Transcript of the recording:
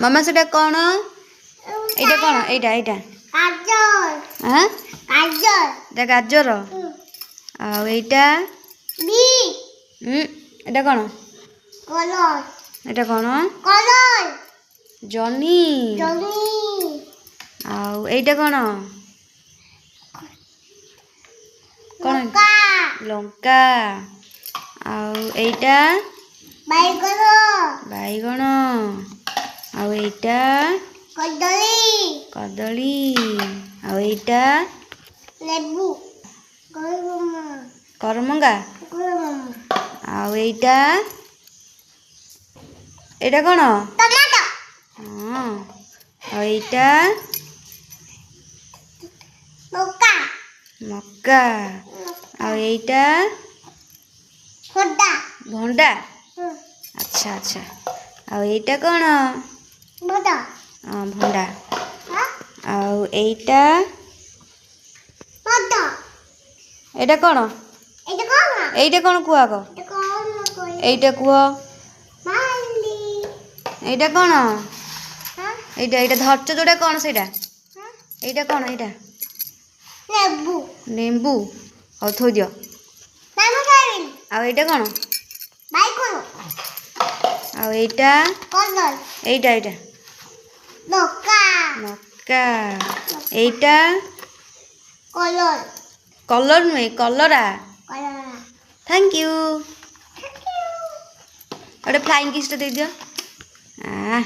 मामा सेटा कौन एटा कौन एटा एटा गाजर हां गाजर एटा गाजर आ एटा बी एटा कौन कलर एटा कौन कलर जनी जनी आ एटा कौन कौन लंका लंका आ एटा बैगन बैगण आ एटा कदली कदली आ एटा लेबू करमंगा आ एटा एटा कौन टमाटो हां आ एटा मक्का मक्का आ एटा भंडा भंडा अच्छा अच्छा आ एटा कौन भंडा हां भंडा हां आ एटा भंडा एटा कौन एटा कौन एटा कौन कुआ को एटा कौन कोई एटा कुआ माली एटा कौन हां एटा एटा धरच जोटा कौन सेटा हां एटा कौन एटा लेबू नींबू और थोई दियो नाम खाइबिन आ एटा कौन बैगन आ एटा कलर एटा एटा लंका मक्का एटा कलर कलर नुहे कलरा कलर थैंक यू गोटे फ्लाइंग किस दे दियो आ